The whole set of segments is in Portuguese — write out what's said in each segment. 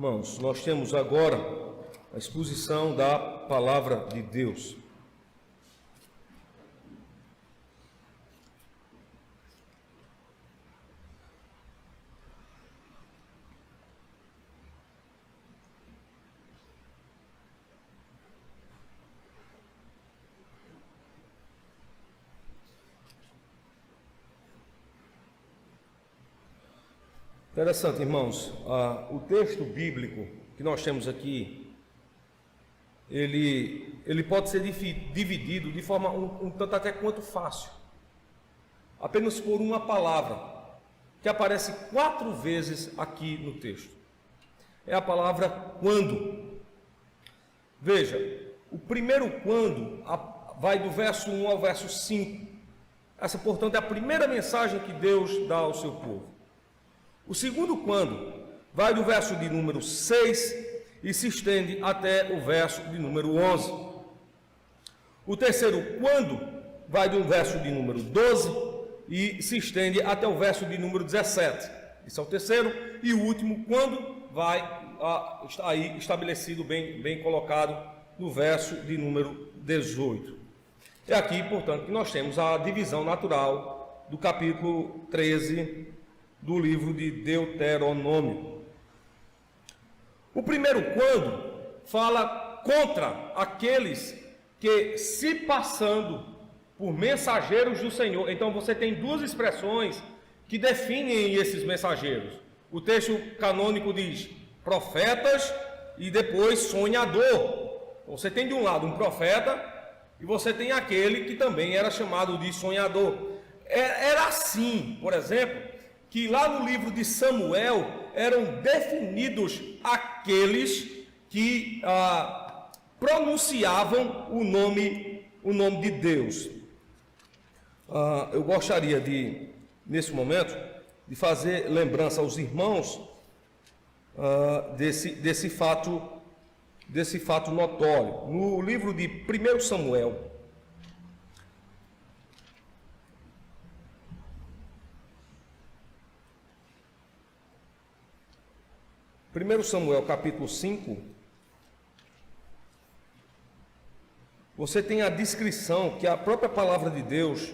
Irmãos, nós temos agora a exposição da palavra de Deus. Interessante, irmãos, o texto bíblico que nós temos aqui, ele pode ser dividido de forma um tanto até quanto fácil, apenas por uma palavra, que aparece 4 vezes aqui no texto. É a palavra quando. Veja, o primeiro quando vai do verso 1 ao verso 5. Essa, portanto, é a primeira mensagem que Deus dá ao seu povo. O segundo quando vai do verso de número 6 e se estende até o verso de número 11. O terceiro quando vai do verso de número 12 e se estende até o verso de número 17. Esse é o terceiro. E o último quando vai aí estabelecido, bem colocado, no verso de número 18. É aqui, portanto, que nós temos a divisão natural do capítulo 13 do livro de Deuteronômio. O primeiro quando fala contra aqueles que, se passando por mensageiros do Senhor. Então você tem 2 expressões que definem esses mensageiros. O texto canônico diz profetas e depois sonhador. Você tem de um lado um profeta e você tem aquele que também era chamado de sonhador. Era assim, por exemplo, que lá no livro de Samuel eram definidos aqueles que pronunciavam o nome de Deus. Eu gostaria de, nesse momento, de fazer lembrança aos irmãos desse fato notório. No livro de 1 Samuel, capítulo 5, você tem a descrição que a própria palavra de Deus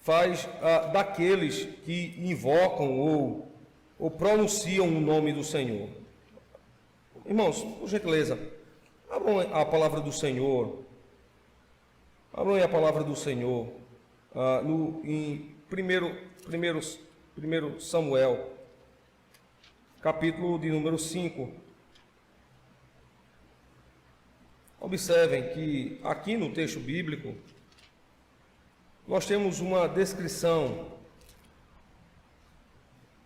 faz daqueles que invocam ou pronunciam o nome do Senhor. Irmãos, por gentileza, abram a palavra do Senhor. Abram a palavra do Senhor em 1 Samuel, capítulo de número 5. Observem que aqui no texto bíblico nós temos uma descrição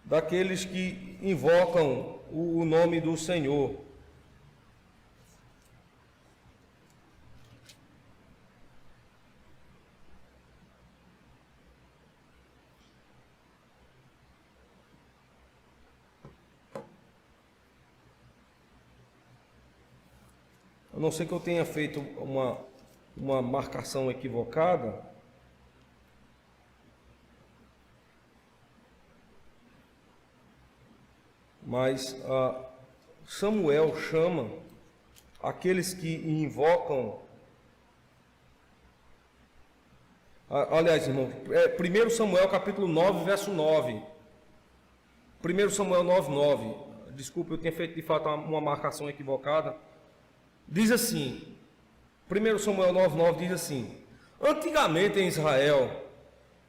daqueles que invocam o nome do Senhor. A não ser que eu tenha feito uma marcação equivocada, mas Samuel chama aqueles que invocam. Aliás, irmão, 1 Samuel capítulo 9, verso 9. 1 Samuel 9, 9. Desculpe, eu tinha feito de fato uma marcação equivocada. Diz assim, 1 Samuel 9,9 diz assim: antigamente em Israel,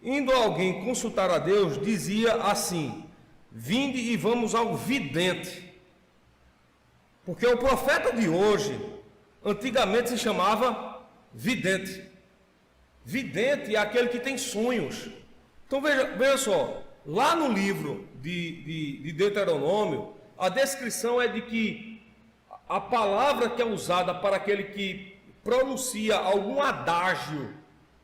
indo alguém consultar a Deus, dizia assim: vinde e vamos ao vidente. Porque o profeta de hoje, antigamente se chamava vidente. Vidente é aquele que tem sonhos. Então veja só, lá no livro de Deuteronômio, a descrição é de que a palavra que é usada para aquele que pronuncia algum adágio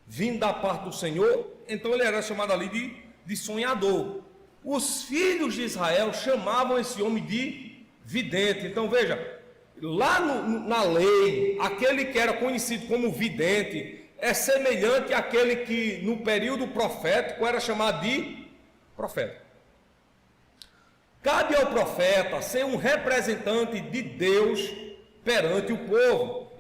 vindo da parte do Senhor, então ele era chamado ali de sonhador. Os filhos de Israel chamavam esse homem de vidente. Então veja, lá na lei, aquele que era conhecido como vidente é semelhante àquele que no período profético era chamado de profeta. Cabe ao profeta ser um representante de Deus perante o povo.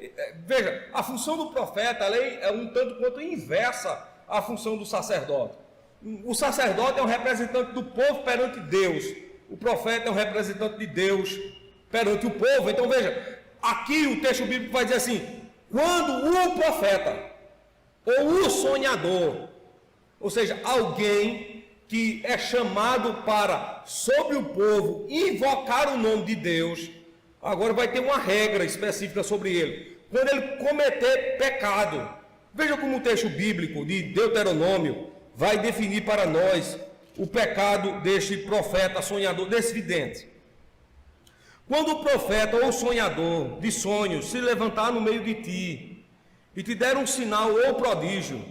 Veja, a função do profeta é um tanto quanto inversa à função do sacerdote. O sacerdote é um representante do povo perante Deus. O profeta é um representante de Deus perante o povo. Então veja, aqui o texto bíblico vai dizer assim: quando o profeta ou o sonhador, ou seja, alguém que é chamado para, sobre o povo, invocar o nome de Deus, agora vai ter uma regra específica sobre ele. Quando ele cometer pecado, veja como o texto bíblico de Deuteronômio vai definir para nós o pecado deste profeta sonhador, desse vidente. Quando o profeta ou sonhador de sonhos se levantar no meio de ti e te der um sinal ou prodígio,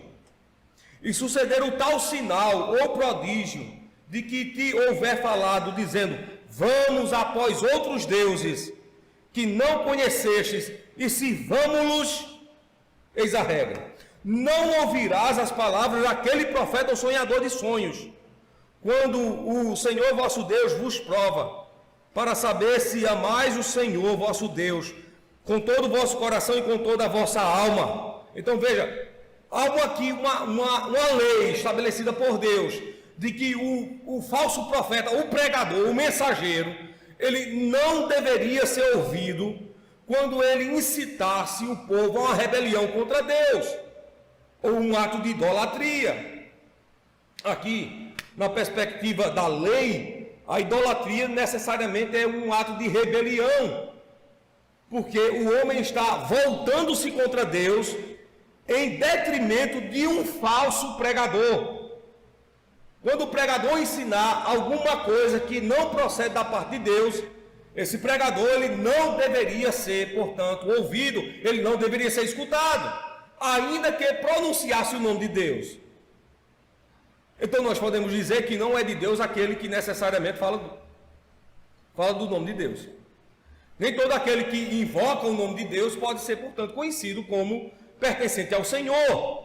e suceder o tal sinal ou prodígio de que te houver falado, dizendo: vamos após outros deuses que não conhecestes e sirvamo-los, eis a regra: não ouvirás as palavras daquele profeta ou sonhador de sonhos, quando o Senhor vosso Deus vos prova, para saber se amais o Senhor vosso Deus com todo o vosso coração e com toda a vossa alma. Então veja, algo aqui, uma lei estabelecida por Deus, de que o falso profeta, o pregador, o mensageiro, ele não deveria ser ouvido quando ele incitasse o povo a uma rebelião contra Deus, ou um ato de idolatria. Aqui, na perspectiva da lei, a idolatria necessariamente é um ato de rebelião, porque o homem está voltando-se contra Deus em detrimento de um falso pregador. Quando o pregador ensinar alguma coisa que não procede da parte de Deus, esse pregador ele não deveria ser, portanto, ouvido, ele não deveria ser escutado, ainda que pronunciasse o nome de Deus. Então nós podemos dizer que não é de Deus aquele que necessariamente fala do nome de Deus. Nem todo aquele que invoca o nome de Deus pode ser, portanto, conhecido como pertencente ao Senhor.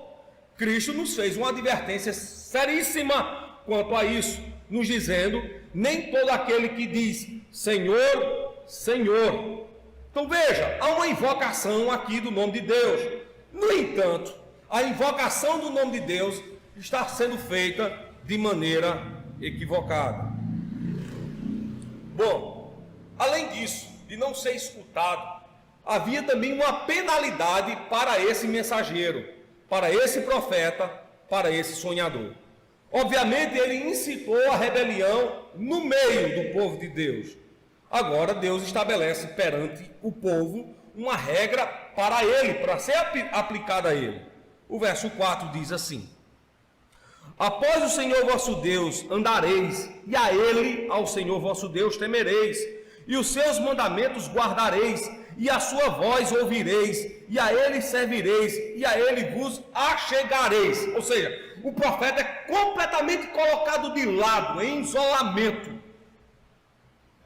Cristo nos fez uma advertência seríssima quanto a isso, nos dizendo: nem todo aquele que diz Senhor, Senhor. Então veja, há uma invocação aqui do nome de Deus. No entanto, a invocação do nome de Deus está sendo feita de maneira equivocada. Bom, além disso, de não ser escutado, havia também uma penalidade para esse mensageiro, para esse profeta, para esse sonhador. Obviamente, ele incitou a rebelião no meio do povo de Deus. Agora, Deus estabelece perante o povo uma regra para ele, para ser aplicada a ele. O verso 4 diz assim: após o Senhor vosso Deus andareis, e a ele, ao Senhor vosso Deus, temereis, e os seus mandamentos guardareis, e a sua voz ouvireis, e a ele servireis, e a ele vos achegareis. Ou seja, o profeta é completamente colocado de lado, em isolamento.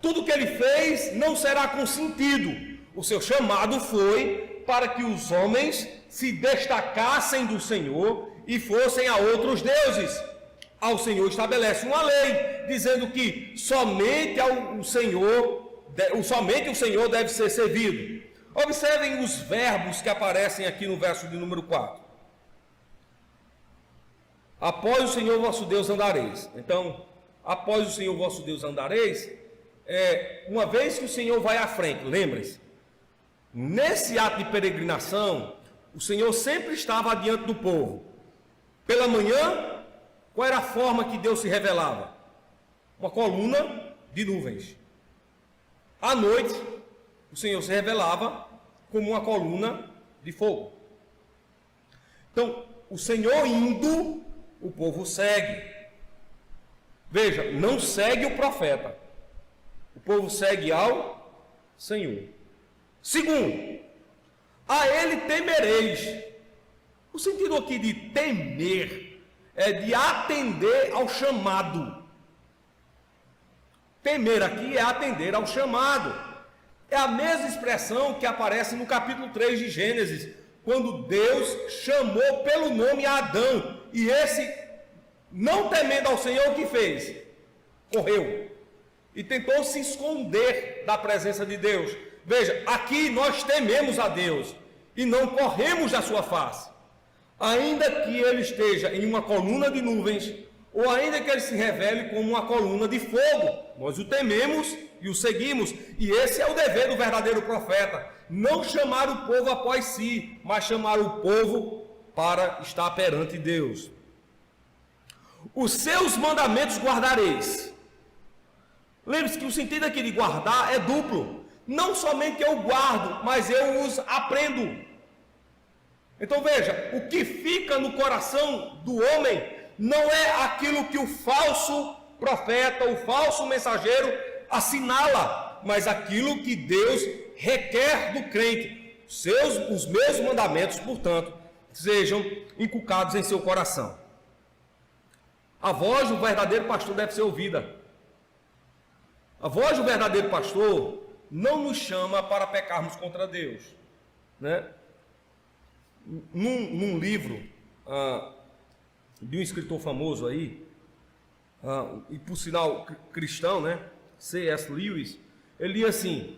Tudo que ele fez não será consentido. O seu chamado foi para que os homens se destacassem do Senhor e fossem a outros deuses. Ao Senhor estabelece uma lei, dizendo que somente o Senhor deve ser servido. Observem os verbos que aparecem aqui no verso de número 4. Após o Senhor vosso Deus andareis. Então, após o Senhor vosso Deus andareis, uma vez que o Senhor vai à frente, lembrem-se, nesse ato de peregrinação, o Senhor sempre estava adiante do povo. Pela manhã, qual era a forma que Deus se revelava? Uma coluna de nuvens. À noite, o Senhor se revelava como uma coluna de fogo. Então, o Senhor indo, o povo segue. Veja, não segue o profeta. O povo segue ao Senhor. Segundo, a ele temereis. O sentido aqui de temer é de atender ao chamado. Temer aqui é atender ao chamado. É a mesma expressão que aparece no capítulo 3 de Gênesis, quando Deus chamou pelo nome a Adão, e esse, não temendo ao Senhor, o que fez? Correu. e tentou se esconder da presença de Deus. Veja, aqui nós tememos a Deus e não corremos da sua face. Ainda que ele esteja em uma coluna de nuvens, ou ainda que ele se revele como uma coluna de fogo, nós o tememos e o seguimos. E esse é o dever do verdadeiro profeta: não chamar o povo após si, mas chamar o povo para estar perante Deus. Os seus mandamentos guardareis. Lembre-se que o sentido aqui de guardar é duplo. Não somente eu guardo, mas eu os aprendo. Então veja, o que fica no coração do homem não é aquilo que o falso profeta, o falso mensageiro assinala, mas aquilo que Deus requer do crente. Os meus mandamentos, portanto, sejam inculcados em seu coração. A voz do verdadeiro pastor deve ser ouvida. A voz do verdadeiro pastor não nos chama para pecarmos contra Deus, né? Num livro de um escritor famoso aí, e por sinal cristão, né? C.S. Lewis, ele diz assim: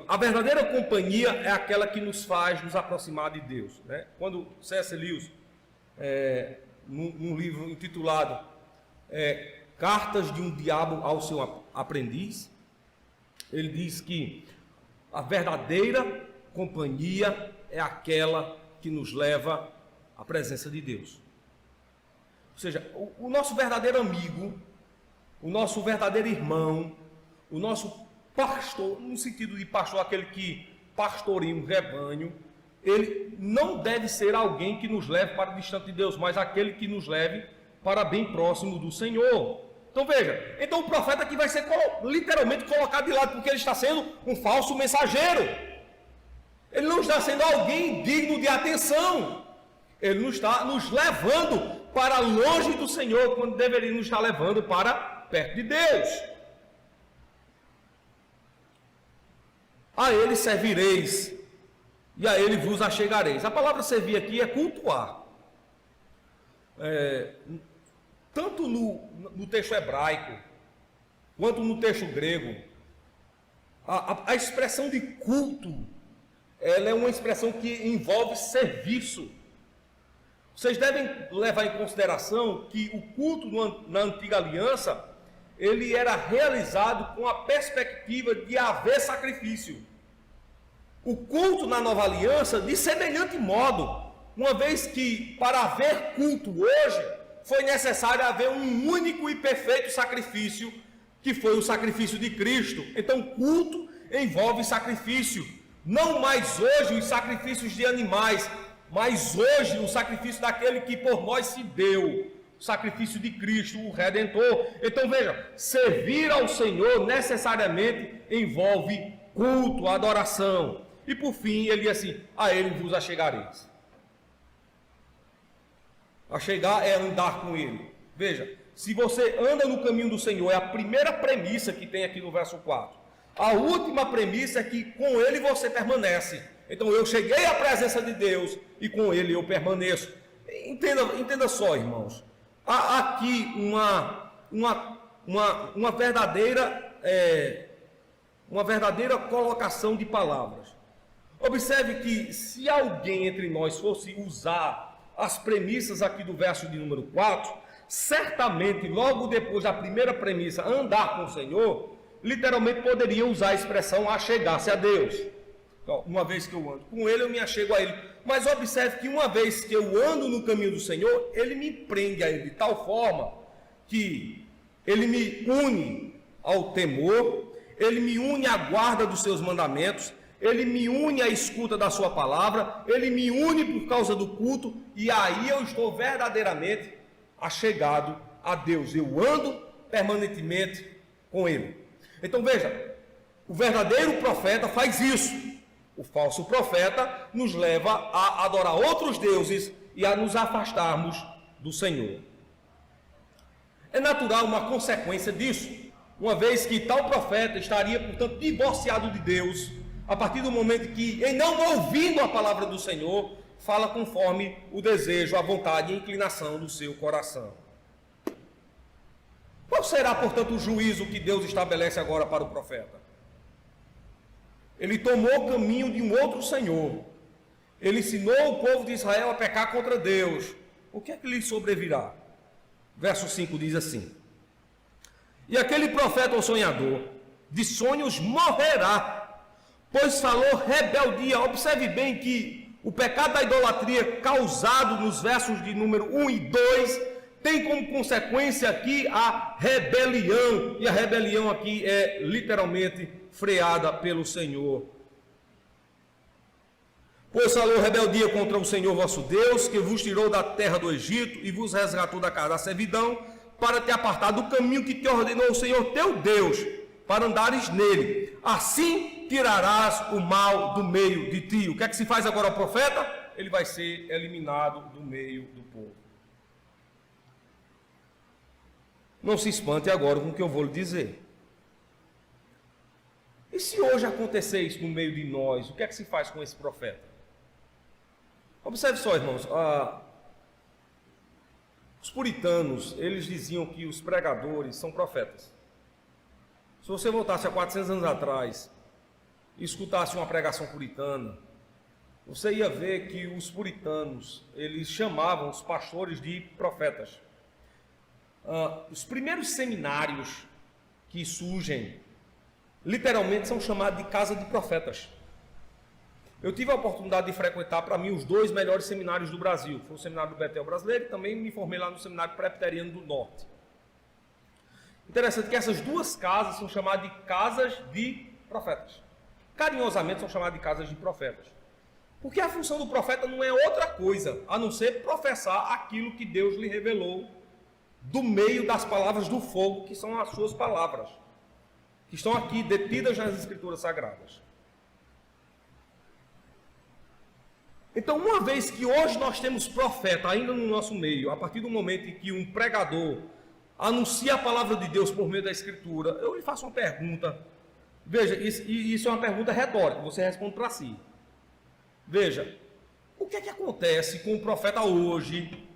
a verdadeira companhia é aquela que nos faz nos aproximar de Deus, né? Quando C.S. Lewis, num livro intitulado Cartas de um Diabo ao seu Aprendiz, ele diz que a verdadeira companhia é aquela que nos leva à presença de Deus. Ou seja, o nosso verdadeiro amigo, o nosso verdadeiro irmão, o nosso pastor, no sentido de pastor, aquele que pastoreia um rebanho, ele não deve ser alguém que nos leve para distante de Deus, mas aquele que nos leve para bem próximo do Senhor. Então veja, então o profeta aqui vai ser literalmente colocado de lado, porque ele está sendo um falso mensageiro. Ele não está sendo alguém digno de atenção. Ele não está nos levando para longe do Senhor, quando deveria nos estar levando para perto de Deus. A ele servireis e a ele vos achegareis. A palavra servir aqui é cultuar. Tanto no texto hebraico, quanto no texto grego, a expressão de culto, ela é uma expressão que envolve serviço. Vocês devem levar em consideração que o culto na antiga aliança, ele era realizado com a perspectiva de haver sacrifício. O culto na nova aliança, de semelhante modo, uma vez que para haver culto hoje, foi necessário haver um único e perfeito sacrifício, que foi o sacrifício de Cristo. Então, culto envolve sacrifício. Não mais hoje os sacrifícios de animais, mas hoje o sacrifício daquele que por nós se deu, o sacrifício de Cristo, o Redentor. Então veja, servir ao Senhor necessariamente envolve culto, adoração. E por fim ele diz assim: a ele vos achegareis. Achegar é andar com ele. Veja, se você anda no caminho do Senhor, é a primeira premissa que tem aqui no verso 4. A última premissa é que com ele você permanece. Então eu cheguei à presença de Deus e com ele eu permaneço. Entenda só, irmãos. Há aqui uma verdadeira colocação de palavras. Observe que se alguém entre nós fosse usar as premissas aqui do verso de número 4, certamente logo depois da primeira premissa, andar com o Senhor, literalmente poderia usar a expressão achegar-se a Deus. Então, uma vez que eu ando com ele, eu me achego a ele. Mas observe que uma vez que eu ando no caminho do Senhor, ele me prende a ele de tal forma que ele me une ao temor, ele me une à guarda dos seus mandamentos, ele me une à escuta da sua palavra, ele me une por causa do culto, e aí eu estou verdadeiramente achegado a Deus. Eu ando permanentemente com ele. Então veja, o verdadeiro profeta faz isso. O falso profeta nos leva a adorar outros deuses e a nos afastarmos do Senhor. É natural uma consequência disso, uma vez que tal profeta estaria, portanto, divorciado de Deus, a partir do momento que, em não ouvindo a palavra do Senhor, fala conforme o desejo, a vontade e a inclinação do seu coração. Qual será, portanto, o juízo que Deus estabelece agora para o profeta? Ele tomou o caminho de um outro Senhor. Ele ensinou o povo de Israel a pecar contra Deus. O que é que lhe sobrevirá? Verso 5 diz assim: e aquele profeta ou sonhador de sonhos morrerá, pois falou rebeldia. Observe bem que o pecado da idolatria causado nos versos de número 1 e 2 tem como consequência aqui a rebelião. E a rebelião aqui é literalmente freada pelo Senhor. Pois falou rebeldia contra o Senhor vosso Deus, que vos tirou da terra do Egito e vos resgatou da casa da servidão, para te apartar do caminho que te ordenou o Senhor teu Deus, para andares nele. Assim tirarás o mal do meio de ti. O que é que se faz agora ao profeta? Ele vai ser eliminado do meio do povo. Não se espante agora com o que eu vou lhe dizer. E se hoje acontecer isso no meio de nós, o que é que se faz com esse profeta? Observe só, irmãos, os puritanos, eles diziam que os pregadores são profetas. Se você voltasse a 400 anos atrás e escutasse uma pregação puritana, você ia ver que os puritanos, eles chamavam os pastores de profetas. Os primeiros seminários que surgem, literalmente são chamados de casa de profetas. Eu tive a oportunidade de frequentar, para mim, os 2 melhores seminários do Brasil. Foi o seminário do Betel brasileiro e também me formei lá no seminário presbiteriano do Norte. Interessante que essas 2 casas são chamadas de casas de profetas. Carinhosamente são chamadas de casas de profetas. Porque a função do profeta não é outra coisa, a não ser professar aquilo que Deus lhe revelou do meio das palavras do fogo, que são as suas palavras, que estão aqui detidas nas Escrituras Sagradas. Então, uma vez que hoje nós temos profeta ainda no nosso meio, a partir do momento em que um pregador anuncia a palavra de Deus por meio da Escritura, eu lhe faço uma pergunta. Veja, isso é uma pergunta retórica, você responde para si. Veja, o que é que acontece com o profeta hoje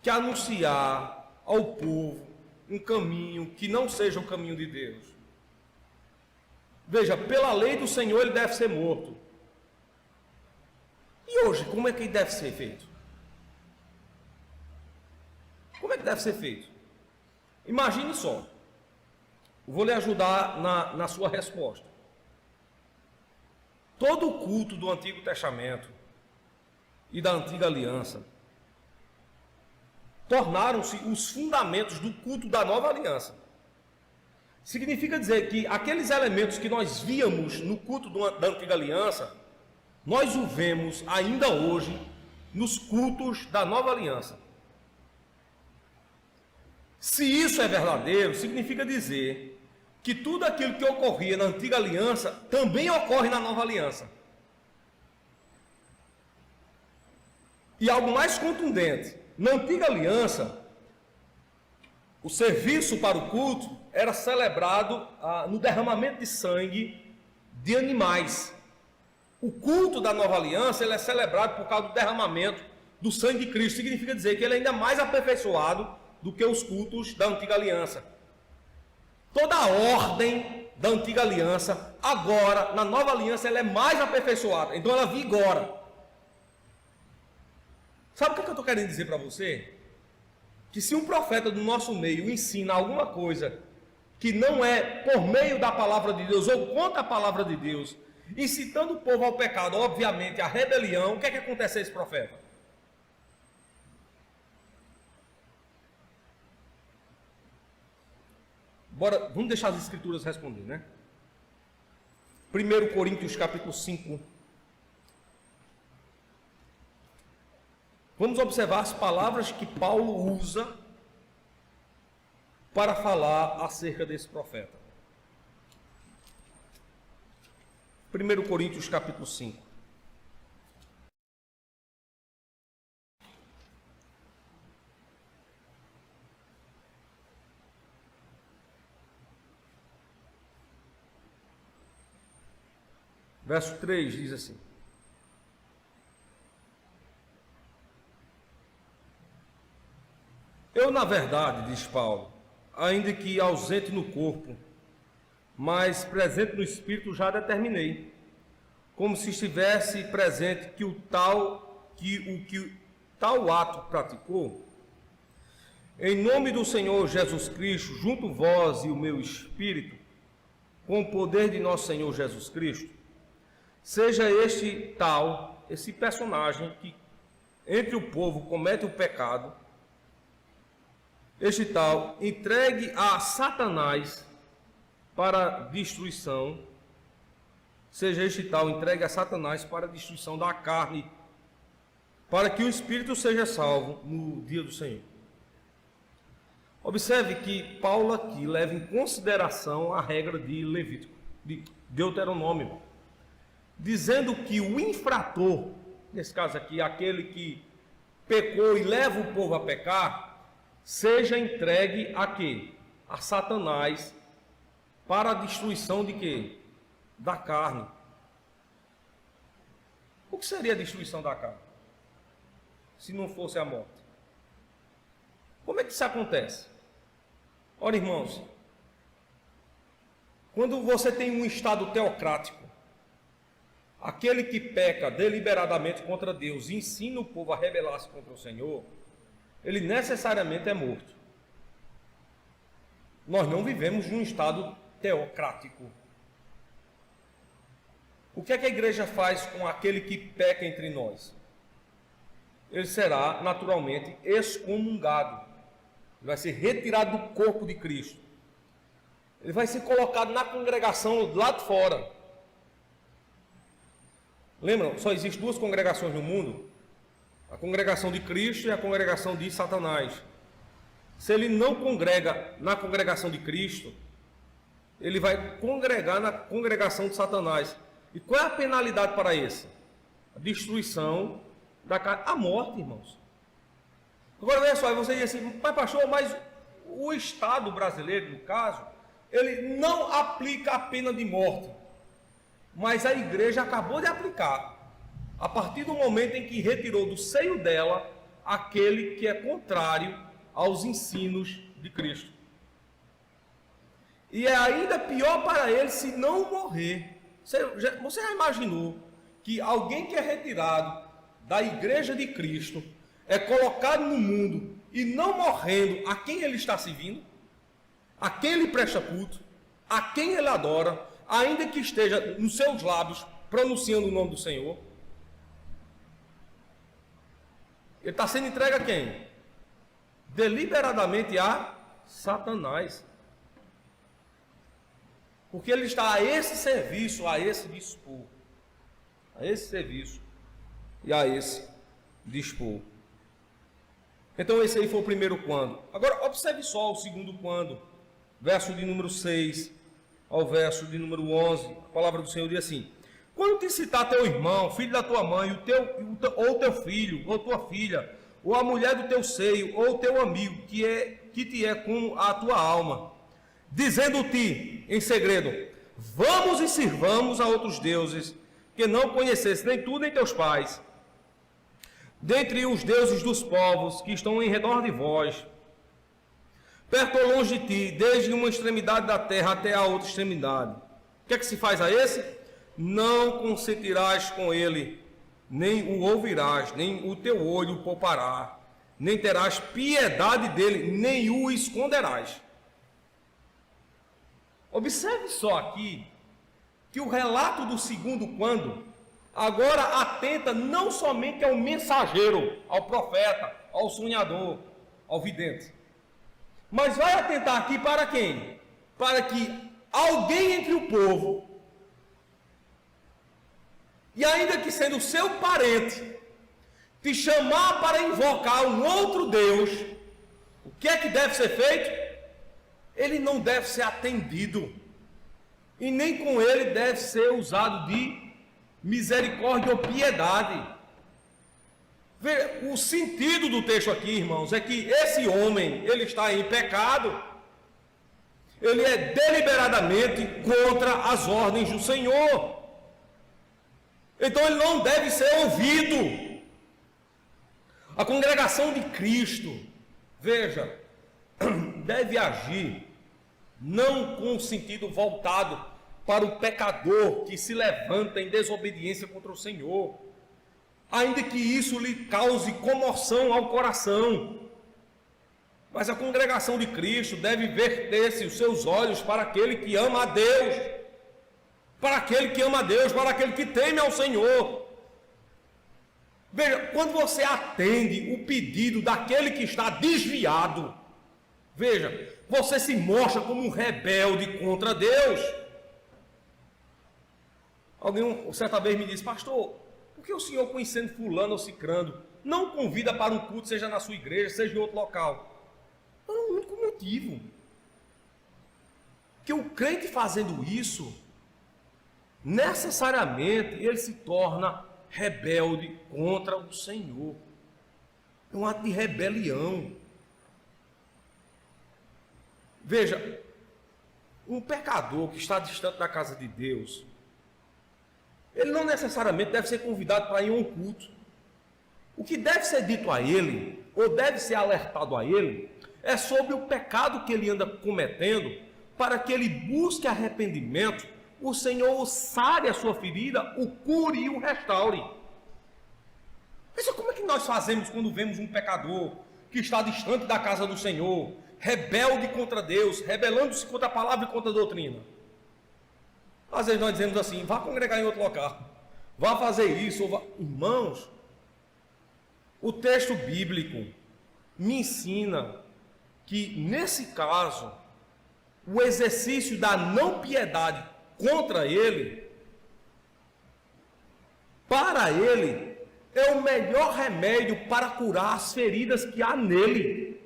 que anunciar ao povo um caminho que não seja o caminho de Deus? Veja, pela lei do Senhor ele deve ser morto. E hoje, como é que deve ser feito? Como é que deve ser feito? Imagine só. Eu vou lhe ajudar na sua resposta. Todo o culto do Antigo Testamento e da Antiga Aliança tornaram-se os fundamentos do culto da Nova Aliança. Significa dizer que aqueles elementos que nós víamos no culto da Antiga Aliança, nós o vemos ainda hoje nos cultos da Nova Aliança. Se isso é verdadeiro, significa dizer que tudo aquilo que ocorria na Antiga Aliança também ocorre na Nova Aliança. E algo mais contundente, na Antiga Aliança, o serviço para o culto era celebrado no derramamento de sangue de animais. O culto da Nova Aliança ele é celebrado por causa do derramamento do sangue de Cristo. Significa dizer que ele é ainda mais aperfeiçoado do que os cultos da Antiga Aliança. Toda a ordem da Antiga Aliança, agora, na Nova Aliança, ela é mais aperfeiçoada. Então ela vigora. Sabe o que eu estou querendo dizer para você? Que se um profeta do nosso meio ensina alguma coisa que não é por meio da palavra de Deus ou contra a palavra de Deus, incitando o povo ao pecado, obviamente, à rebelião, o que é que acontece a esse profeta? Bora, vamos deixar as Escrituras responder, né? 1 Coríntios capítulo 5. Vamos observar as palavras que Paulo usa para falar acerca desse profeta. 1 Coríntios capítulo 5. Verso 3 diz assim: eu, na verdade, diz Paulo, ainda que ausente no corpo, mas presente no espírito, já determinei, como se estivesse presente que o tal ato praticou, em nome do Senhor Jesus Cristo, junto vós e o meu espírito, com o poder de nosso Senhor Jesus Cristo, seja esse personagem que entre o povo comete o pecado, este tal entregue a Satanás para destruição, seja este tal entregue a Satanás para a destruição da carne, para que o espírito seja salvo no dia do Senhor. Observe que Paulo aqui leva em consideração a regra de Levítico, de Deuteronômio, dizendo que o infrator, nesse caso aqui, aquele que pecou e leva o povo a pecar, seja entregue a quê? A Satanás, para a destruição de quê? Da carne. O que seria a destruição da carne? Se não fosse a morte. Como é que isso acontece? Ora, irmãos, quando você tem um estado teocrático, aquele que peca deliberadamente contra Deus e ensina o povo a rebelar-se contra o Senhor, ele necessariamente é morto. Nós não vivemos num estado teocrático. O que é que a igreja faz com aquele que peca entre nós? Ele será naturalmente excomungado. Ele vai ser retirado do corpo de Cristo. Ele vai ser colocado na congregação lá de fora. Lembram? Só existem duas congregações no mundo: a congregação de Cristo e a congregação de Satanás. Se ele não congrega na congregação de Cristo, ele vai congregar na congregação de Satanás. E qual é a penalidade para esse? A destruição da carne, a morte, irmãos. Agora, olha só, aí você diz assim, pastor, mas o Estado brasileiro, no caso, ele não aplica a pena de morte. Mas a igreja acabou de aplicar, a partir do momento em que retirou do seio dela aquele que é contrário aos ensinos de Cristo. E é ainda pior para ele se não morrer. Você já imaginou que alguém que é retirado da igreja de Cristo é colocado no mundo e não morrendo, a quem ele está servindo, a quem ele presta culto, a quem ele adora, ainda que esteja nos seus lábios pronunciando o nome do Senhor? Ele está sendo entregue a quem? Deliberadamente a Satanás. Porque ele está a esse serviço, a esse dispor. A esse serviço e a esse dispor. Então esse aí foi o primeiro quando. Agora observe só o segundo quando. Verso de número 6 ao verso de número 11. A palavra do Senhor diz assim: quando te citar teu irmão, filho da tua mãe, ou teu filho, ou tua filha, ou a mulher do teu seio, ou teu amigo, que te é como a tua alma, dizendo-te em segredo: vamos e sirvamos a outros deuses, que não conhecesse nem tu nem teus pais, dentre os deuses dos povos que estão em redor de vós, perto ou longe de ti, desde uma extremidade da terra até a outra extremidade. O que é que se faz a esse? Não consentirás com ele, nem o ouvirás, nem o teu olho o poupará, nem terás piedade dele, nem o esconderás. Observe só aqui que o relato do segundo quando agora atenta não somente ao mensageiro, ao profeta, ao sonhador, ao vidente, mas vai atentar aqui para quem? Para que alguém entre o povo, e ainda que sendo seu parente, te chamar para invocar um outro Deus, o que é que deve ser feito? Ele não deve ser atendido, e nem com ele deve ser usado de misericórdia ou piedade. O sentido do texto aqui, irmãos, é que esse homem, ele está em pecado, ele é deliberadamente contra as ordens do Senhor, então ele não deve ser ouvido. A congregação de Cristo, veja, deve agir não com um sentido voltado para o pecador que se levanta em desobediência contra o Senhor, ainda que isso lhe cause comoção ao coração. Mas a congregação de Cristo deve verter-se os seus olhos para aquele que ama a Deus, para aquele que ama a Deus, para aquele que teme ao Senhor. Veja, quando você atende o pedido daquele que está desviado, veja, você se mostra como um rebelde contra Deus. Alguém certa vez me disse: pastor, por que o senhor, conhecendo fulano ou cicrano, não convida para um culto, seja na sua igreja, seja em outro local? É um único motivo. Que o crente fazendo isso, necessariamente ele se torna rebelde contra o Senhor. É um ato de rebelião. Veja, um pecador que está distante da casa de Deus, ele não necessariamente deve ser convidado para ir a um culto. O que deve ser dito a ele, ou deve ser alertado a ele, é sobre o pecado que ele anda cometendo, para que ele busque arrependimento, o Senhor o sare a sua ferida, o cure e o restaure. Veja como é que nós fazemos quando vemos um pecador que está distante da casa do Senhor, rebelde contra Deus, rebelando-se contra a palavra e contra a doutrina. Às vezes nós dizemos assim: vá congregar em outro local, vá fazer isso, ou vá... Irmãos, o texto bíblico me ensina que, nesse caso, o exercício da não piedade contra ele, para ele, é o melhor remédio para curar as feridas que há nele.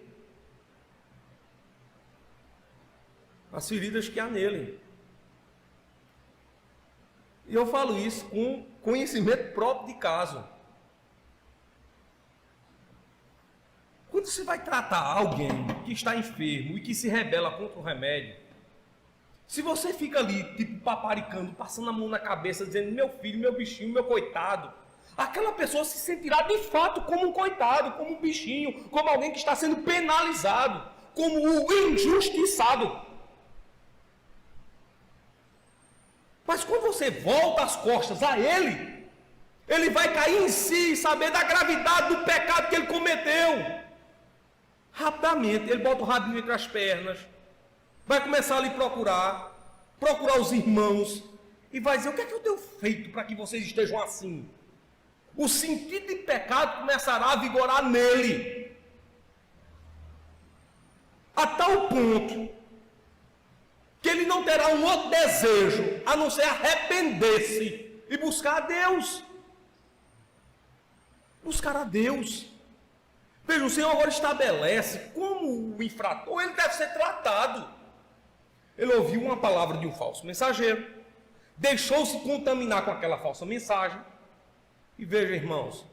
As feridas que há nele. E eu falo isso com conhecimento próprio de caso. Quando você vai tratar alguém que está enfermo e que se rebela contra o remédio, se você fica ali, tipo, paparicando, passando a mão na cabeça, dizendo: meu filho, meu bichinho, meu coitado, aquela pessoa se sentirá de fato como um coitado, como um bichinho, como alguém que está sendo penalizado, como o injustiçado. Mas quando você volta as costas a ele, ele vai cair em si e saber da gravidade do pecado que ele cometeu. Rapidamente, ele bota o rabinho entre as pernas, vai começar a lhe procurar os irmãos, e vai dizer: o que é que eu tenho feito para que vocês estejam assim? O sentido de pecado começará a vigorar nele, a tal ponto que ele não terá um outro desejo a não ser arrepender-se e buscar a Deus. Buscar a Deus. Veja, o Senhor agora estabelece como o infrator ele deve ser tratado. Ele ouviu uma palavra de um falso mensageiro, deixou-se contaminar com aquela falsa mensagem. E veja, irmãos,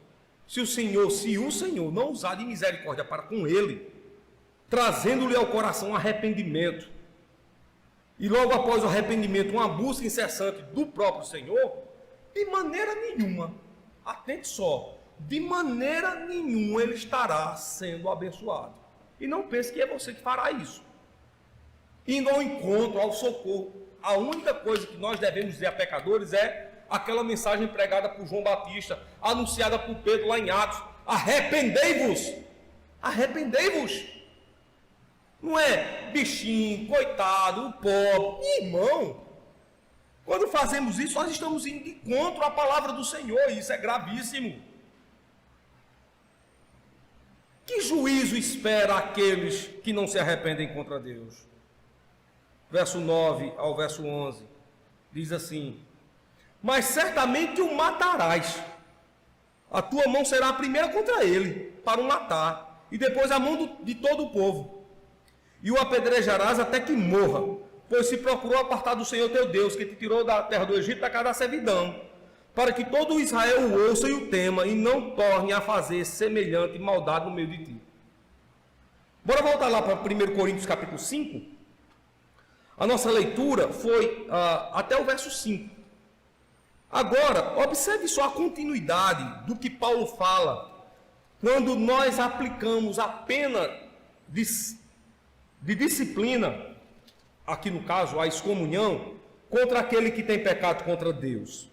se o Senhor não usar de misericórdia para com ele, trazendo-lhe ao coração arrependimento, e logo após o arrependimento uma busca incessante do próprio Senhor, de maneira nenhuma, atente só, de maneira nenhuma ele estará sendo abençoado. E não pense que é você que fará isso. Indo ao encontro, ao socorro, a única coisa que nós devemos dizer a pecadores é aquela mensagem pregada por João Batista, anunciada por Pedro lá em Atos: arrependei-vos, arrependei-vos. Não é bichinho, coitado, o pobre. Irmão, quando fazemos isso, nós estamos indo de encontro à palavra do Senhor, e isso é gravíssimo. Que juízo espera aqueles que não se arrependem contra Deus? Verso 9 ao verso 11, diz assim: mas certamente o matarás, a tua mão será a primeira contra ele, para o matar, e depois a mão de todo o povo. E o apedrejarás até que morra, pois se procurou apartar do Senhor teu Deus, que te tirou da terra do Egito, da casa da servidão, para que todo Israel o ouça e o tema, e não torne a fazer semelhante maldade no meio de ti. Bora voltar lá para 1 Coríntios capítulo 5. A nossa leitura foi até o verso 5. Agora, observe só a continuidade do que Paulo fala, quando nós aplicamos a pena de disciplina, aqui no caso a excomunhão, contra aquele que tem pecado contra Deus.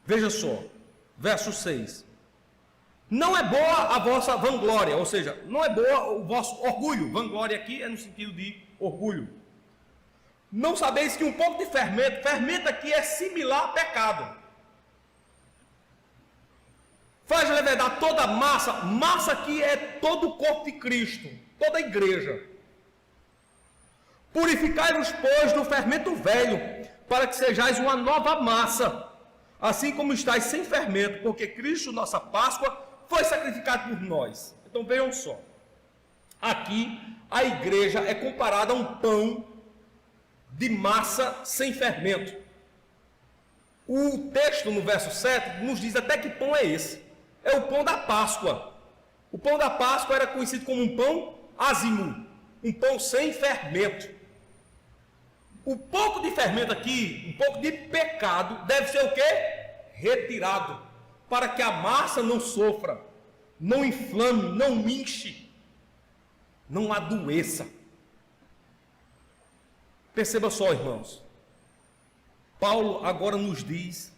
Veja só, verso 6. Não é boa a vossa vanglória, ou seja, não é boa o vosso orgulho. Vanglória aqui é no sentido de orgulho. Não sabeis que um pouco de fermento aqui é similar a pecado. Faz levedar toda a massa aqui é todo o corpo de Cristo, toda a igreja. Purificai-vos, pois, do fermento velho, para que sejais uma nova massa, assim como estáis sem fermento, porque Cristo, nossa Páscoa, foi sacrificado por nós. Então vejam só, aqui a igreja é comparada a um pão de massa sem fermento. O texto no verso 7 nos diz até que pão é esse. É o pão da Páscoa. O pão da Páscoa era conhecido como um pão ázimo, um pão sem fermento. O pouco de fermento aqui, um pouco de pecado, deve ser o quê? Retirado, para que a massa não sofra, não inflame, não inche, não adoeça. Perceba só, irmãos. Paulo agora nos diz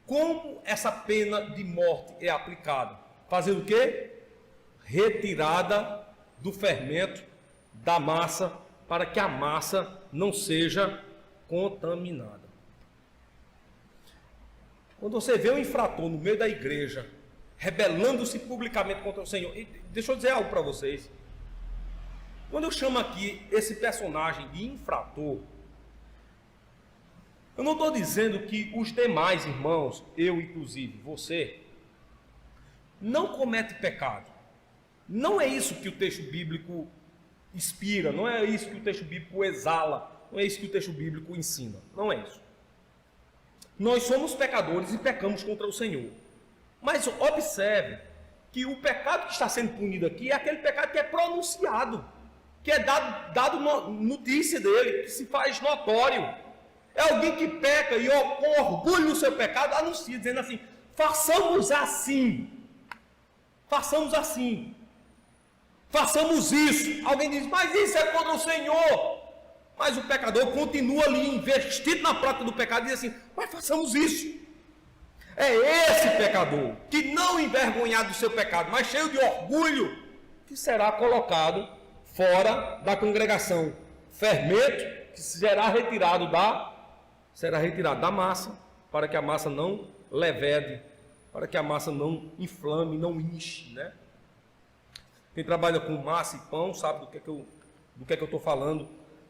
como essa pena de morte é aplicada. Fazendo o quê? Retirada do fermento da massa, para que a massa não seja contaminada. Quando você vê um infrator no meio da igreja, rebelando-se publicamente contra o Senhor, e deixa eu dizer algo para vocês. Quando eu chamo aqui esse personagem de infrator, eu não estou dizendo que os demais irmãos, eu inclusive, você, não comete pecado. Não é isso que o texto bíblico inspira, não é isso que o texto bíblico exala, não é isso que o texto bíblico ensina, não é isso. Nós somos pecadores e pecamos contra o Senhor. Mas observe que o pecado que está sendo punido aqui é aquele pecado que é pronunciado, que é dado notícia dele, que se faz notório. É alguém que peca e com orgulho no seu pecado anuncia, dizendo assim: façamos assim, façamos assim, façamos isso. Alguém diz: mas isso é contra o Senhor. Mas o pecador continua ali investido na prática do pecado e diz assim: mas façamos isso. É esse pecador que, não envergonhado do seu pecado, mas cheio de orgulho, que será colocado fora da congregação. Fermento que será retirado da massa, para que a massa não levede, para que a massa não inflame, não inche, né? Quem trabalha com massa e pão sabe do que é que eu estou falando.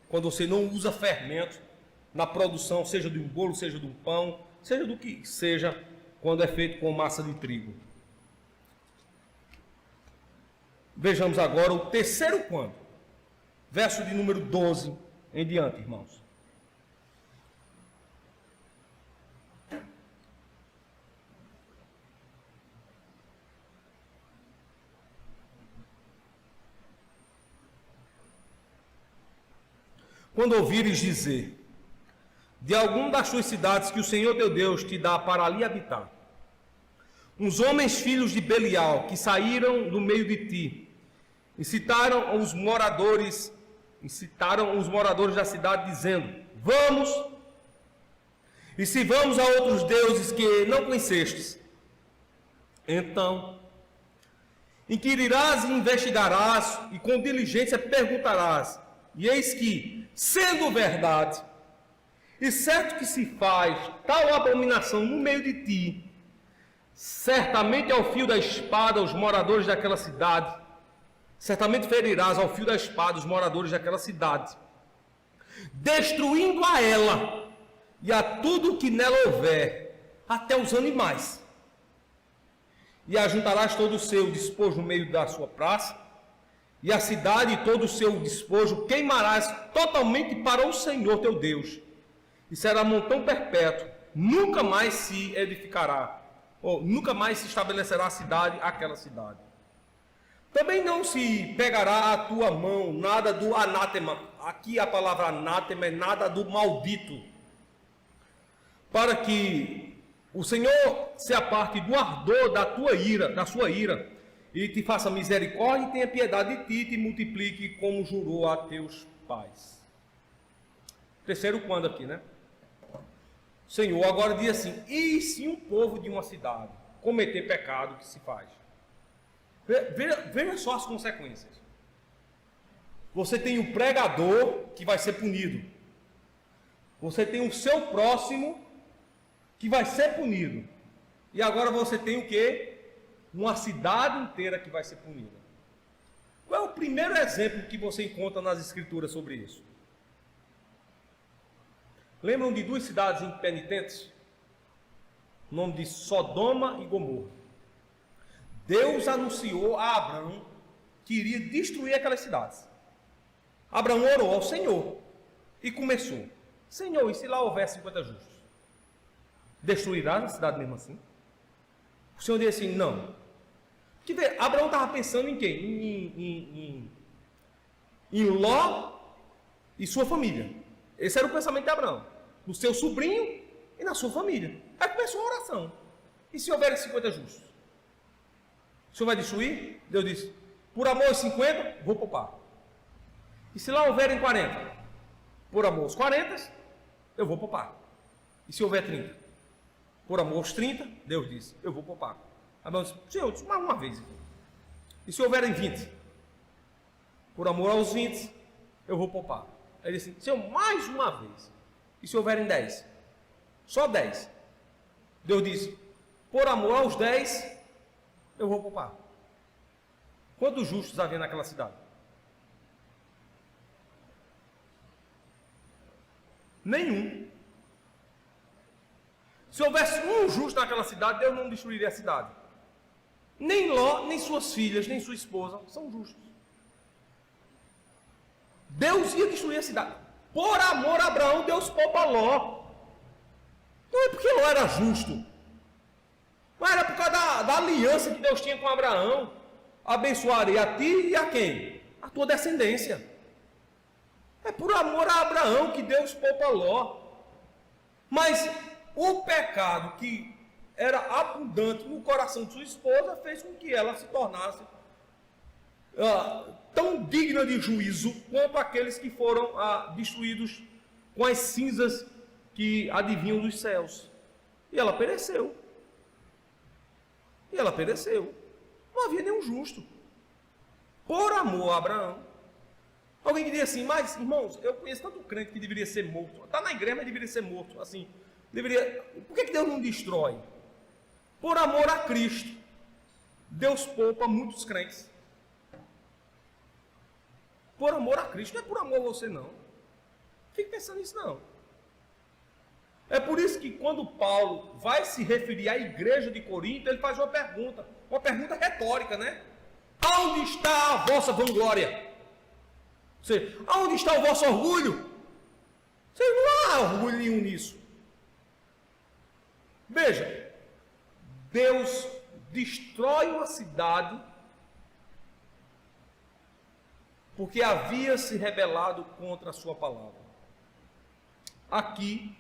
Quando você não usa fermento na produção, seja de um bolo, seja de um pão, seja do que seja, quando é feito com massa de trigo. Vejamos agora o terceiro quando. Verso de número 12 em diante, irmãos. Quando ouvires dizer de algum das tuas cidades que o Senhor teu Deus te dá para ali habitar, uns homens filhos de Belial que saíram do meio de ti, incitaram os moradores da cidade dizendo: vamos, e se vamos a outros deuses que não conhecestes, então inquirirás e investigarás, e com diligência perguntarás, e eis que, sendo verdade, e certo que se faz tal abominação no meio de ti, certamente ao fio da espada os moradores daquela cidade, certamente ferirás ao fio da espada os moradores daquela cidade, destruindo a ela e a tudo que nela houver, até os animais. E ajuntarás todo o seu despojo no meio da sua praça, e a cidade e todo o seu despojo queimarás totalmente para o Senhor teu Deus, e será montão perpétuo, nunca mais se edificará, ou nunca mais se estabelecerá a cidade, aquela cidade. Também não se pegará a tua mão nada do anátema, aqui a palavra anátema é nada do maldito, para que o Senhor se aparte do ardor da sua ira, e te faça misericórdia e tenha piedade de ti e te multiplique como jurou a teus pais. Terceiro quando aqui, né? O Senhor agora diz assim: e se um povo de uma cidade cometer pecado, o que se faz? Veja só as consequências. Você tem o pregador que vai ser punido. Você tem o seu próximo que vai ser punido. E agora você tem o quê? Uma cidade inteira que vai ser punida. Qual é o primeiro exemplo que você encontra nas escrituras sobre isso? Lembram de duas cidades impenitentes? O nome de Sodoma e Gomorra. Deus anunciou a Abraão que iria destruir aquelas cidades. Abraão orou ao Senhor e começou: Senhor, e se lá houver 50 justos? Destruirá a cidade mesmo assim? O Senhor disse assim: não. Que vê, Abraão estava pensando em quem? Em Ló e sua família. Esse era o pensamento de Abraão. No seu sobrinho e na sua família. Aí começou a oração. E se houver 50 justos? O Senhor vai destruir? Deus disse: por amor aos 50, vou poupar. E se lá houverem 40? Por amor aos 40, eu vou poupar. E se houver 30? Por amor aos 30, Deus disse: eu vou poupar. Abraão disse: Senhor, mais uma vez. E se houverem 20? Por amor aos 20, eu vou poupar. Ele disse: Senhor, mais uma vez. E se houverem 10? Só 10. Deus disse: por amor aos 10, eu vou poupar. Quantos justos havia naquela cidade? Nenhum. Se houvesse um justo naquela cidade, Deus não destruiria a cidade. Nem Ló, nem suas filhas, nem sua esposa são justos. Deus ia destruir a cidade. Por amor a Abraão, Deus poupa Ló. Não é porque Ló era justo, mas era por causa da aliança que Deus tinha com Abraão. Abençoarei a ti e a quem? A tua descendência. É por amor a Abraão que Deus poupa Ló. Mas o pecado que era abundante no coração de sua esposa fez com que ela se tornasse tão digna de juízo quanto aqueles que foram destruídos com as cinzas que adivinham dos céus. E ela pereceu. Não havia nenhum justo. Por amor a Abraão. Alguém que diz assim: mas irmãos, eu conheço tanto crente que deveria ser morto. Está na igreja, mas deveria ser morto. Assim, por que Deus não destrói? Por amor a Cristo, Deus poupa muitos crentes. Por amor a Cristo, não é por amor a você não. Fique pensando nisso não. É por isso que quando Paulo vai se referir à igreja de Corinto, ele faz uma pergunta retórica, né? Aonde está a vossa vanglória? Ou seja, aonde está o vosso orgulho? Você não há orgulho nenhum nisso. Veja, Deus destrói uma cidade porque havia se rebelado contra a sua palavra. Aqui,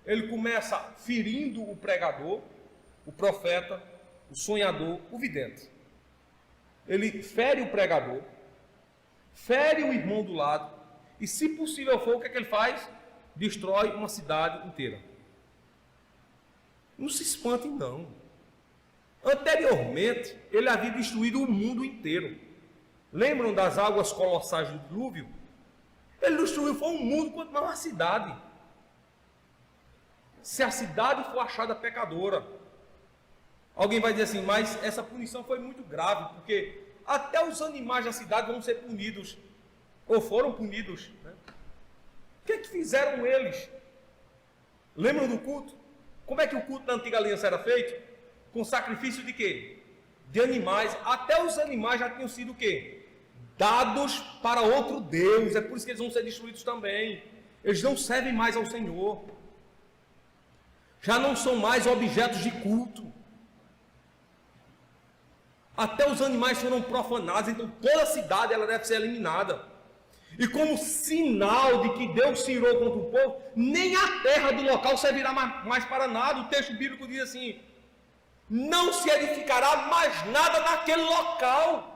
ele começa ferindo o pregador, o profeta, o sonhador, o vidente. Ele fere o pregador, fere o irmão do lado, e se possível for, o que é que ele faz? Destrói uma cidade inteira. Não se espantem, não. Anteriormente, ele havia destruído o mundo inteiro. Lembram das águas colossais do dilúvio? Ele destruiu, foi um mundo quanto mais uma cidade. Se a cidade for achada pecadora, alguém vai dizer assim: mas essa punição foi muito grave, porque até os animais da cidade vão ser punidos, ou foram punidos, né? O que é que fizeram eles? Lembram do culto? Como é que o culto da antiga aliança era feito? Com sacrifício de quê? De animais. Até os animais já tinham sido o quê? Dados para outro Deus. É por isso que eles vão ser destruídos também. Eles não servem mais ao Senhor. Já não são mais objetos de culto. Até os animais foram profanados, então toda a cidade ela deve ser eliminada. E como sinal de que Deus se irou contra o povo, nem a terra do local servirá mais para nada. O texto bíblico diz assim: não se edificará mais nada naquele local.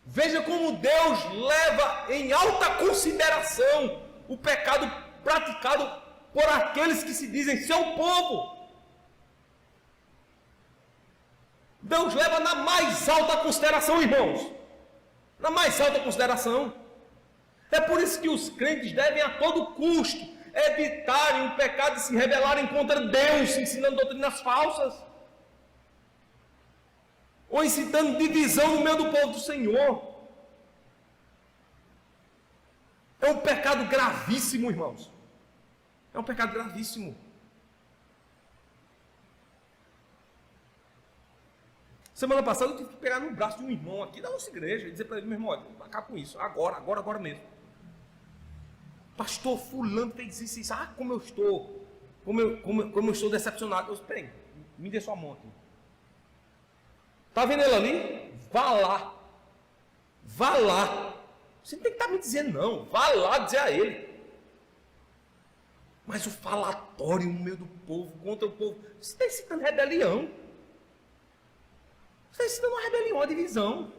Veja como Deus leva em alta consideração o pecado praticado por aqueles que se dizem seu povo. Deus leva na mais alta consideração, irmãos. Na mais alta consideração. É por isso que os crentes devem a todo custo evitarem o pecado e se rebelarem contra Deus, ensinando doutrinas falsas. Ou incitando divisão no meio do povo do Senhor. É um pecado gravíssimo, irmãos. É um pecado gravíssimo. Semana passada eu tive que pegar no braço de um irmão aqui da nossa igreja e dizer para ele: meu irmão, olha, vamos acabar com isso. Agora mesmo. Pastor fulano fez isso. Ah, como eu estou decepcionado. Eu disse: peraí, me dê sua mão aqui. Está vendo ele ali? Vá lá. Vá lá. Você não tem que estar me dizendo não. Vá lá dizer a ele. Mas o falatório no meio do povo, contra o povo, você está incitando rebelião. Você está incitando uma rebelião, uma divisão.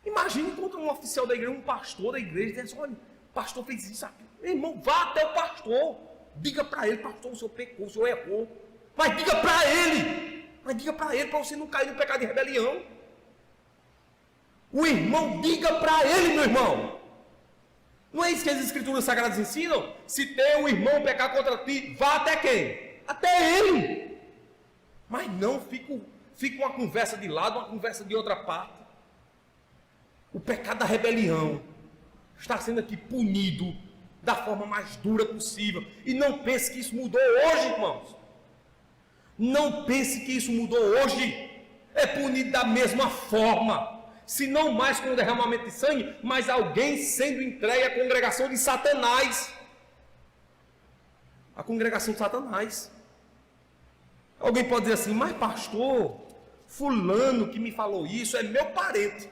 Imagine contra um oficial da igreja, um pastor da igreja, diz assim: olha, o pastor fez isso aqui. Meu irmão, vá até o pastor. Diga para ele: pastor, o senhor pecou, o senhor errou. Mas diga para ele. Mas diga para ele, para você não cair no pecado de rebelião. O irmão, diga para ele, meu irmão. Não é isso que as escrituras sagradas ensinam? Se tem um irmão pecar contra ti, vá até quem? Até ele. Mas não, fica uma conversa de lado, uma conversa de outra parte. O pecado da rebelião está sendo aqui punido da forma mais dura possível. E não pense que isso mudou hoje, irmãos. Não pense que isso mudou hoje. É punido da mesma forma. Se não mais com o derramamento de sangue, mas alguém sendo entregue à congregação de Satanás. A congregação de Satanás. Alguém pode dizer assim: mas pastor, fulano que me falou isso é meu parente.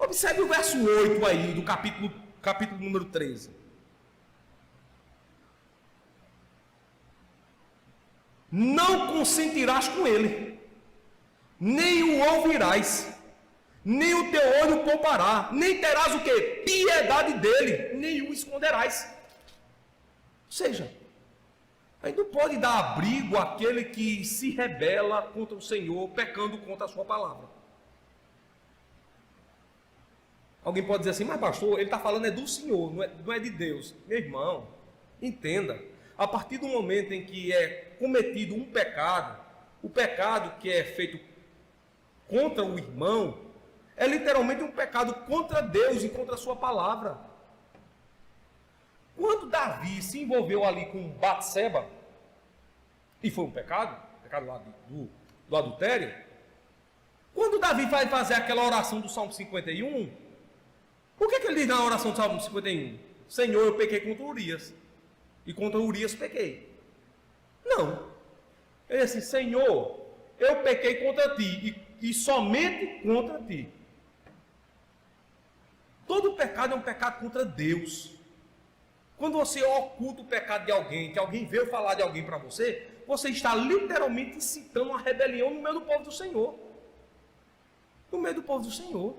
Observe o verso 8 aí, do capítulo número 13. Não consentirás com ele, nem o ouvirás, nem o teu olho poupará, nem terás o quê? Piedade dele, nem o esconderás. Ou seja, aí não pode dar abrigo àquele que se rebela contra o Senhor, pecando contra a sua palavra. Alguém pode dizer assim: mas pastor, ele está falando é do Senhor, não é de Deus. Meu irmão, entenda, a partir do momento em que é cometido um pecado, o pecado que é feito contra o irmão, é literalmente um pecado contra Deus e contra a sua palavra. Quando Davi se envolveu ali com Batseba, e foi um pecado lá do adultério, quando Davi vai fazer aquela oração do Salmo 51, o que ele diz na oração do Salmo 51? Senhor, eu pequei contra Urias, e contra Urias pequei. Não. Ele diz assim: Senhor, eu pequei contra ti, e somente contra ti. Todo pecado é um pecado contra Deus. Quando você oculta o pecado de alguém, que alguém veio falar de alguém para você, você está literalmente incitando uma rebelião no meio do povo do Senhor. No meio do povo do Senhor.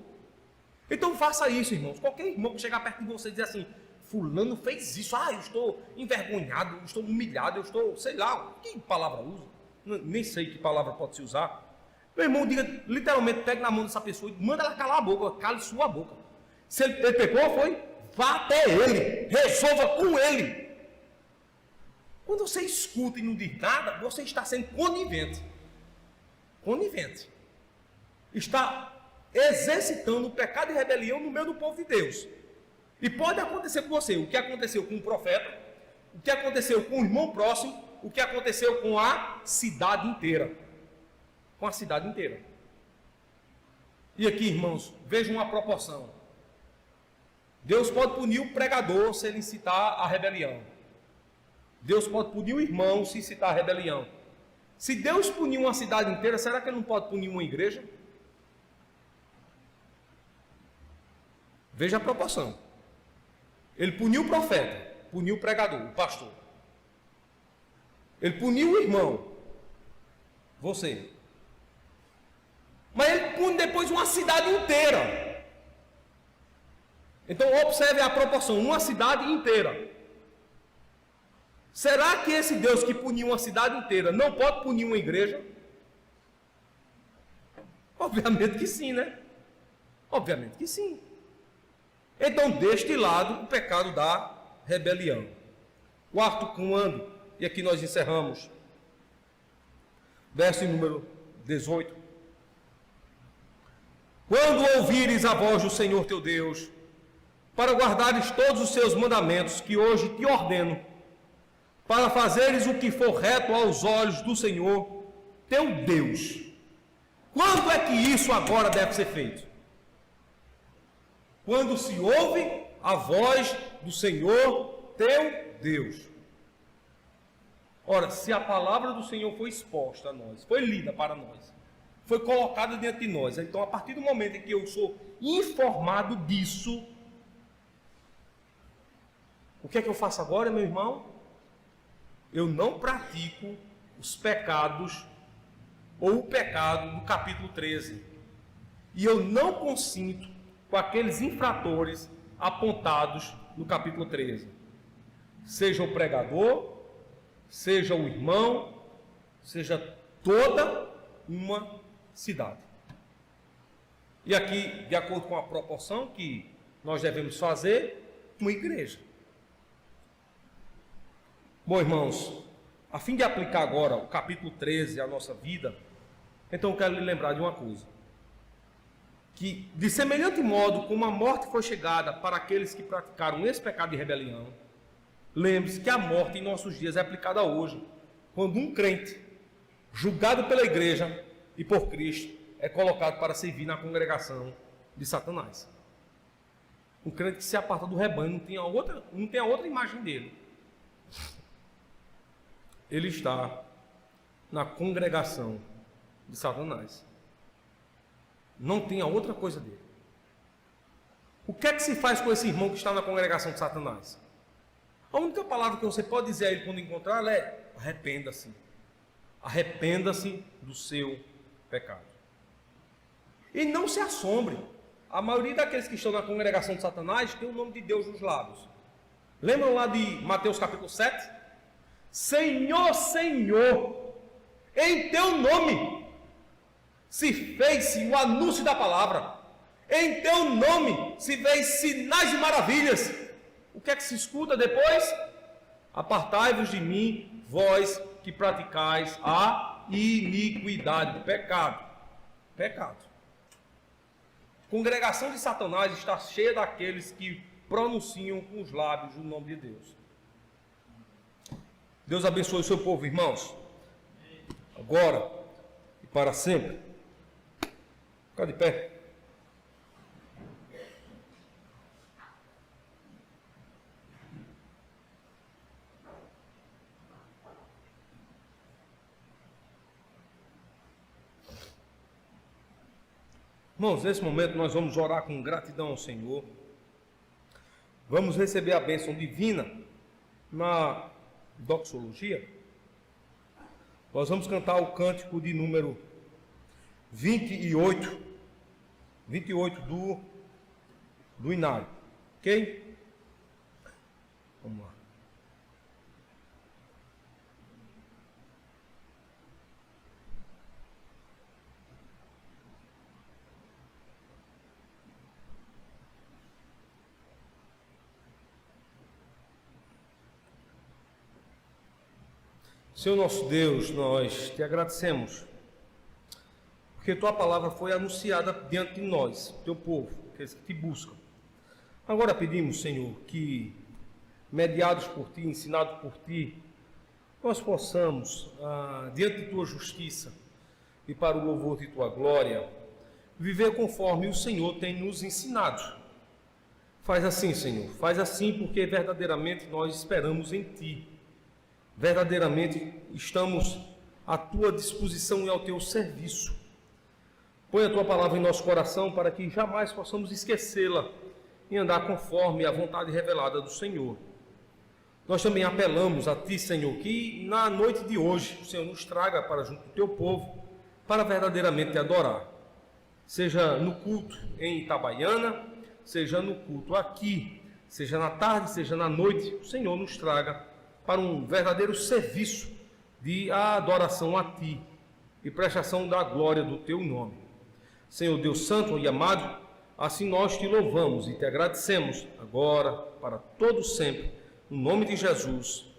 Então faça isso, irmãos. Qualquer irmão que chegar perto de você e dizer assim: fulano fez isso, eu estou envergonhado, eu estou humilhado, eu estou, sei lá, que palavra usa? Nem sei que palavra pode se usar. Meu irmão, diga, literalmente, pegue na mão dessa pessoa e manda ela calar a boca, cale sua boca. Se ele pecou, vá até ele, resolva com ele. Quando você escuta e não diz nada, você está sendo conivente. Conivente. Está exercitando o pecado e rebelião no meio do povo de Deus. E pode acontecer com você o que aconteceu com o profeta, o que aconteceu com o irmão próximo, o que aconteceu com a cidade inteira. Com a cidade inteira. E aqui, irmãos, vejam uma proporção. Deus pode punir o pregador se ele incitar a rebelião. Deus pode punir o irmão se incitar a rebelião. Se Deus punir uma cidade inteira, será que ele não pode punir uma igreja? Veja a proporção. Ele puniu o profeta. Puniu o pregador, o pastor. Ele puniu o irmão, você. Mas ele pune depois uma cidade inteira. Então observe a proporção, uma cidade inteira. Será que esse Deus que puniu uma cidade inteira não pode punir uma igreja? Obviamente que sim, né? Obviamente que sim. Então, deste lado, o pecado da rebelião. Quarto comando, e aqui nós encerramos. Verso número 18. Quando ouvires a voz do Senhor teu Deus, para guardares todos os seus mandamentos, que hoje te ordeno, para fazeres o que for reto aos olhos do Senhor, teu Deus. Quando é que isso agora deve ser feito? Quando se ouve a voz do Senhor, teu Deus. Ora, se a palavra do Senhor foi exposta a nós, foi lida para nós, foi colocada diante de nós, então a partir do momento em que eu sou informado disso, o que é que eu faço agora, meu irmão? Eu não pratico os pecados ou o pecado do capítulo 13. E eu não consinto com aqueles infratores apontados no capítulo 13. Seja o pregador, seja o irmão, seja toda uma cidade. E aqui, de acordo com a proporção que nós devemos fazer, uma igreja. Bom, irmãos, a fim de aplicar agora o capítulo 13 à nossa vida, então eu quero lhe lembrar de uma coisa. Que, de semelhante modo como a morte foi chegada para aqueles que praticaram esse pecado de rebelião, lembre-se que a morte em nossos dias é aplicada hoje, quando um crente, julgado pela igreja e por Cristo, é colocado para servir na congregação de Satanás. Um crente que se aparta do rebanho, não tem a outra imagem dele. Ele está na congregação de Satanás. Não tem a outra coisa dele. O que é que se faz com esse irmão que está na congregação de Satanás? A única palavra que você pode dizer a ele quando encontrá-lo é: arrependa-se. Arrependa-se do seu pecado. E não se assombre. A maioria daqueles que estão na congregação de Satanás tem o nome de Deus nos lábios. Lembram lá de Mateus capítulo 7? Senhor, Senhor, em teu nome se fez o anúncio da palavra, em teu nome se fez sinais e maravilhas. O que é que se escuta depois? Apartai-vos de mim, vós que praticais a iniquidade, pecado. Pecado. A congregação de Satanás está cheia daqueles que pronunciam com os lábios o nome de Deus. Deus abençoe o seu povo, irmãos, agora e para sempre. Fica de pé. Irmãos, nesse momento nós vamos orar com gratidão ao Senhor. Vamos receber a bênção divina na doxologia. Nós vamos cantar o cântico de número 28 do Inário. Ok? Vamos lá. Senhor nosso Deus, nós te agradecemos, porque tua palavra foi anunciada diante de nós, teu povo, aqueles que te buscam. Agora pedimos, Senhor, que, mediados por ti, ensinados por ti, nós possamos, diante de tua justiça e para o louvor de tua glória, viver conforme o Senhor tem nos ensinado. Faz assim, Senhor, faz assim, porque verdadeiramente nós esperamos em ti. Verdadeiramente estamos à tua disposição e ao teu serviço. Põe a tua palavra em nosso coração para que jamais possamos esquecê-la e andar conforme a vontade revelada do Senhor. nós também apelamos a Ti, Senhor, que na noite de hoje o Senhor nos traga para junto do Teu povo, para verdadeiramente Te adorar. Seja no culto em Itabaiana, seja no culto aqui, seja na tarde, seja na noite, o Senhor nos traga para um verdadeiro serviço de adoração a Ti e prestação da glória do Teu nome. Senhor Deus Santo e amado, assim nós Te louvamos e Te agradecemos, agora, para todo sempre, no nome de Jesus.